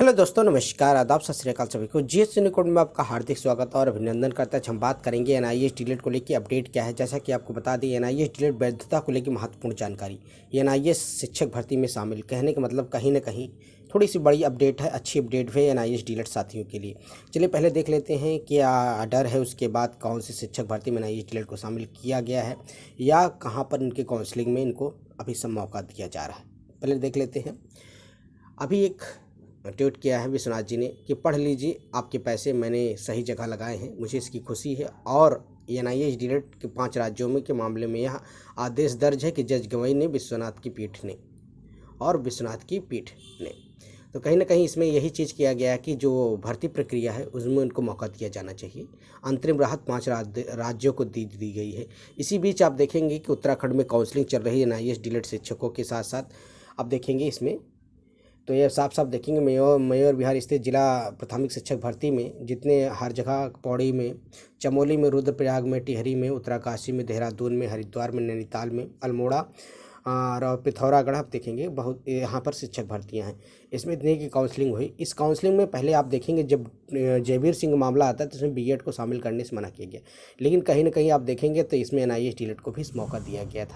Hello दोस्तों, नमस्कार, आदाब, सत श्री अकाल सभी को। जीएस न्यूज़ में आपका हार्दिक स्वागत और अभिनंदन करता है। हम बात करेंगे एनआईएस डीलेट को लेकर अपडेट क्या है। जैसा कि आपको बता दें, एनआईएस डीलेट वैधता को लेकर महत्वपूर्ण जानकारी। एनआईएस शिक्षक भर्ती में शामिल, कहने का मतलब कहीं ना कहीं थोड़ी सी बड़ी अपडेट है, अच्छी अपडेट है एनआईएस डीलेट साथियों के लिए। चलिए पहले देख लेते हैं क्या डर है, उसके बाद कौन से शिक्षक भर्ती में एनआईएस डीलेट को शामिल किया गया है या कहाँ पर इनके काउंसलिंग में इनको अभी सब मौका दिया जा रहा है। पहले देख लेते हैं। अभी एक ट्वीट किया है विश्वनाथ जी ने कि पढ़ लीजिए, आपके पैसे मैंने सही जगह लगाए हैं, मुझे इसकी खुशी है। और एनआईएस डीलेट के 5 राज्यों में के मामले में यह आदेश दर्ज है कि जज गवई ने विश्वनाथ की पीठ ने तो कहीं ना कहीं इसमें यही चीज़ किया गया है कि जो भर्ती प्रक्रिया है उसमें उनको मौका दिया जाना चाहिए। अंतरिम राहत 5 राज्यों को दी गई है। इसी बीच आप देखेंगे कि उत्तराखंड में काउंसलिंग चल रही है एनआईएस डीलेट शिक्षकों के साथ साथ। आप देखेंगे इसमें तो ये साफ साफ देखेंगे मयूर विहार स्थित जिला प्राथमिक शिक्षक भर्ती में जितने हर जगह, पौड़ी में, चमोली में, रुद्रप्रयाग में, टिहरी में, उत्तरकाशी में, देहरादून में, हरिद्वार में, नैनीताल में, अल्मोड़ा और पिथौरागढ़ आप देखेंगे बहुत यहाँ पर शिक्षक भर्तियाँ हैं। इसमें इतनी की काउंसलिंग हुई। इस काउंसलिंग में पहले आप देखेंगे जब जयवीर सिंह मामला आता है तो इसमें बीएड को शामिल करने से मना किया गया, लेकिन कहीं ना कहीं आप देखेंगे तो इसमें एनआईएस डीलेट को भी इस मौका दिया गया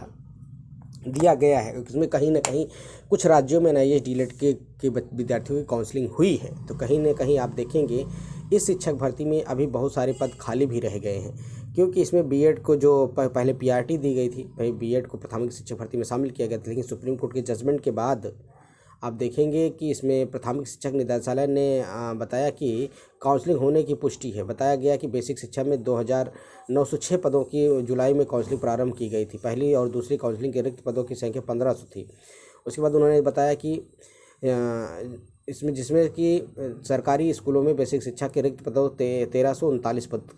है। इसमें कहीं ना कहीं कुछ राज्यों में एनआईएस डीलेट के विद्यार्थियों की काउंसलिंग हुई है। तो कहीं ना कहीं आप देखेंगे इस शिक्षक भर्ती में अभी बहुत सारे पद खाली भी रह गए हैं, क्योंकि इसमें बीएड को जो पहले पीआरटी दी गई थी, भाई बीएड को प्राथमिक शिक्षक भर्ती में शामिल किया गया था, लेकिन सुप्रीम कोर्ट के जजमेंट के बाद आप देखेंगे कि इसमें प्राथमिक शिक्षक निदेशालय ने बताया कि काउंसलिंग होने की पुष्टि है। बताया गया कि बेसिक शिक्षा में 2906 पदों की जुलाई में काउंसलिंग प्रारंभ की गई थी। पहली और दूसरी काउंसलिंग के रिक्त पदों की संख्या 1500 थी। उसके बाद उन्होंने बताया कि जिसमें कि सरकारी स्कूलों में बेसिक शिक्षा के रिक्त पदों 1339 पद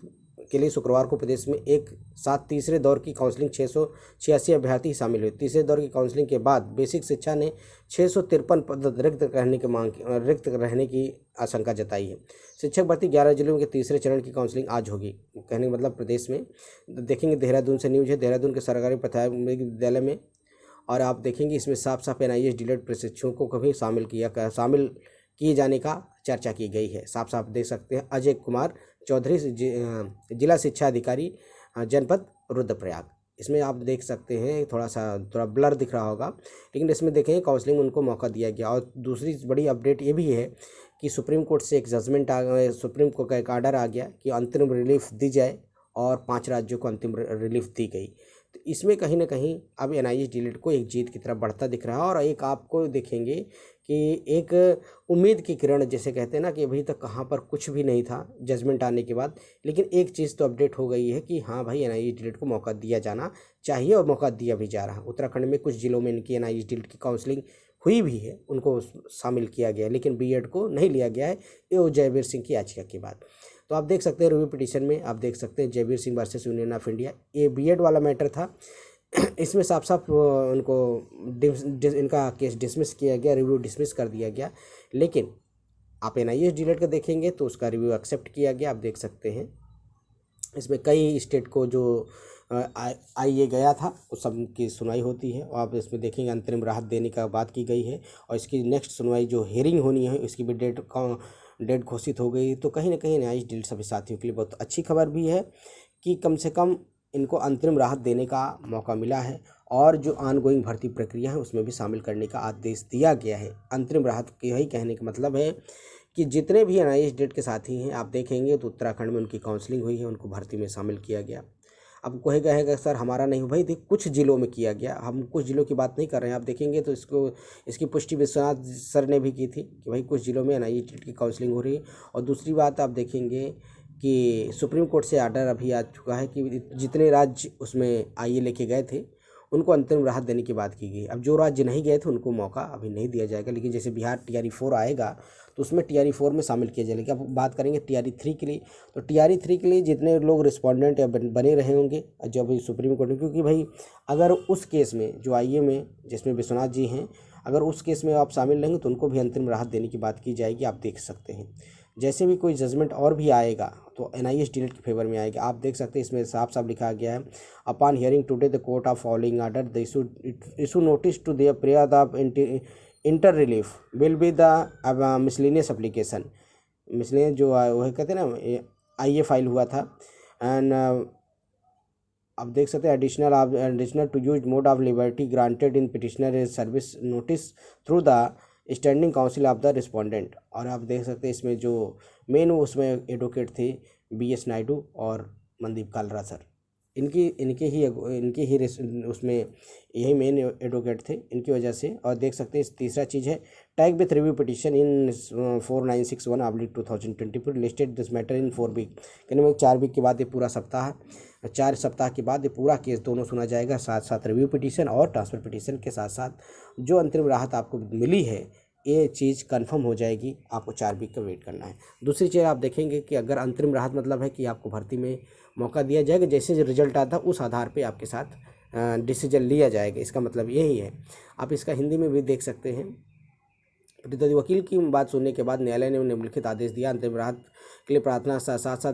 के लिए शुक्रवार को प्रदेश में एक साथ तीसरे दौर की काउंसलिंग 686 अभ्यर्थी शामिल हुए। तीसरे दौर की काउंसलिंग के बाद बेसिक शिक्षा ने 653 पद रिक्त रहने की आशंका जताई है। शिक्षक भर्ती 11 जिलों के तीसरे चरण की काउंसलिंग आज होगी। कहने का मतलब प्रदेश में देखेंगे, देहरादून से न्यूज है, देहरादून के सरकारी प्राथमिक विद्यालय में। और आप देखेंगे इसमें साफ साफ एनआईएस डीलेट प्रशिक्षकों को भी शामिल किए जाने का चर्चा की गई है। साफ साफ देख सकते हैं। अजय कुमार चौधरी जिला शिक्षा अधिकारी जनपद रुद्रप्रयाग, इसमें आप देख सकते हैं थोड़ा ब्लर दिख रहा होगा, लेकिन इसमें देखें काउंसलिंग उनको मौका दिया गया। और दूसरी बड़ी अपडेट ये भी है कि सुप्रीम कोर्ट से एक जजमेंट आ गया, सुप्रीम कोर्ट का एक आर्डर आ गया कि अंतरिम रिलीफ दी जाए और 5 राज्यों को अंतिम रिलीफ दी गई। तो इसमें कहीं ना कहीं अब एनआईएस डीलेट को एक जीत की तरफ बढ़ता दिख रहा है। और एक आपको देखेंगे कि एक उम्मीद की किरण जैसे कहते हैं ना, कि अभी तक कहाँ पर कुछ भी नहीं था जजमेंट आने के बाद, लेकिन एक चीज़ तो अपडेट हो गई है कि हाँ भाई, एनआईएस डीलेट को मौका दिया जाना चाहिए और मौका दिया भी जा रहा है। उत्तराखंड में कुछ जिलों में इनकी एनआईएस डीलेट की काउंसलिंग हुई भी है, उनको शामिल किया गया, लेकिन बीएड को नहीं लिया गया है ये जयवीर सिंह की याचिका के बाद। तो आप देख सकते हैं रिव्यू पिटीशन में, आप देख सकते हैं Jaiveer Singh versus union of India, ये बीएड वाला मैटर था। इसमें साफ साफ उनको इनका केस डिसमिस किया गया, रिव्यू डिसमिस कर दिया गया। लेकिन आप एनआईएस डीलेट का देखेंगे तो उसका रिव्यू एक्सेप्ट किया गया। आप देख सकते हैं इसमें कई स्टेट को जो आईए गया था उस सब की सुनवाई होती है। और आप इसमें देखेंगे अंतरिम राहत देने का बात की गई है, और इसकी नेक्स्ट सुनवाई जो हेयरिंग होनी है इसकी भी डेट घोषित हो गई। तो कहीं ना कहीं एनआईएस डीलेट सभी साथियों के लिए बहुत अच्छी खबर भी है कि कम से कम इनको अंतरिम राहत देने का मौका मिला है, और जो ऑनगोइंग भर्ती प्रक्रिया है उसमें भी शामिल करने का आदेश दिया गया है। अंतरिम राहत के यही कहने का मतलब है कि जितने भी एनआईएस डीलेट के साथी हैं आप देखेंगे तो उत्तराखंड में उनकी काउंसलिंग हुई है, उनको भर्ती में शामिल किया गया। अब कहेगा सर हमारा नहीं, भाई देख कुछ जिलों में किया गया, हम कुछ जिलों की बात नहीं कर रहे हैं। आप देखेंगे तो इसकी पुष्टि विश्वनाथ सर ने भी की थी कि भाई कुछ जिलों में एनआईएस डीलेट की काउंसलिंग हो रही है। और दूसरी बात आप देखेंगे कि सुप्रीम कोर्ट से आर्डर अभी आ चुका है कि जितने राज्य उसमें आईए लेके गए थे उनको अंतरिम राहत देने की बात की गई। अब जो राज्य नहीं गए थे उनको मौका अभी नहीं दिया जाएगा, लेकिन जैसे बिहार टीआरई 4 आएगा तो उसमें टीआरई 4 में शामिल किया जाएगा। अब बात करेंगे टीआरई 3 के लिए, तो टीआरई 3 के लिए जितने लोग रिस्पॉन्डेंट या बने रहे होंगे जब सुप्रीम कोर्ट में, क्योंकि भाई अगर उस केस में जो आईए में जिसमें विश्वनाथ जी हैं, अगर उस केस में आप शामिल रहेंगे तो उनको भी अंतरिम राहत देने की बात की जाएगी। आप देख सकते हैं जैसे भी कोई जजमेंट और भी आएगा तो एनआईएस डीलेट के फेवर में आएगा। आप देख सकते हैं इसमें साफ साफ लिखा गया है, upon hearing today the court of following order the issue notice to their prayer the inter relief will be the miscellaneous application. Miscellaneous जो वह कहते हैं ना, आई ए फाइल हुआ था। एंड आप देख सकते हैं additional to use mode of liberty granted in petitioner is service notice through the standing counsel of the respondent. और आप देख सकते हैं इसमें जो मेन उसमें एडवोकेट थे BS नायडू और मनदीप कालरा सर। इनके ही उसमें यही मेन एडवोकेट थे, इनकी वजह से। और देख सकते हैं तीसरा चीज़ है tag with review petition in 4961/2024 listed this matter in 4 week. कहने में 4 वीक के बाद ये पूरा 4 सप्ताह के बाद ये पूरा केस दोनों सुना जाएगा, साथ साथ रिव्यू पिटिशन और ट्रांसफर पिटिशन के साथ साथ जो अंतरिम राहत आपको मिली है ये चीज़ कंफर्म हो जाएगी। आपको 4 वीक का वेट करना है। दूसरी चीज़ आप देखेंगे कि अगर अंतरिम राहत मतलब है कि आपको भर्ती में मौका दिया जाएगा, जैसे रिजल्ट आता उस आधार पे आपके साथ डिसीजन लिया जाएगा। इसका मतलब यही है। आप इसका हिंदी में भी देख सकते हैं। प्रतिद्वंदी वकील की बात सुनने के बाद न्यायालय ने निम्नलिखित आदेश दिया। अंतरिम राहत के लिए प्रार्थना साथ साथ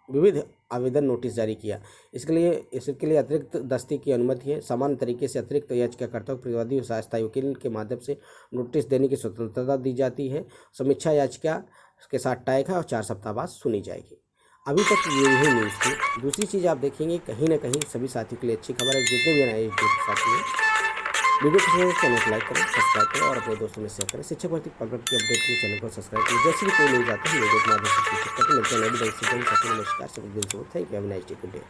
विविध आवेदन नोटिस जारी किया। इसके लिए अतिरिक्त दस्ती की अनुमति है। समान तरीके से अतिरिक्त याचिकाकर्ता को प्रतिवादी और स्थायी वकील के माध्यम से नोटिस देने की स्वतंत्रता दी जाती है। समीक्षा याचिका के साथ टैग है और 4 सप्ताह बाद सुनी जाएगी। अभी तक यही न्यूज़ थी। दूसरी चीज़ आप देखेंगे कहीं ना कहीं सभी साथियों के लिए अच्छी खबर है। जितने भी नए साथी हैं वीडियो को चैनल को लाइक करें, सब्सक्राइब करें और अपने दोस्तों में शेयर करें। शिक्षक भर्ती पॉलिटेक्निक की अपडेट के लिए चैनल को सब्सक्राइब करें। जैसे भी कोई न्यूज़ आती है वीडियो के माध्यम से। नमस्कार, thank you, have a nice day, good day.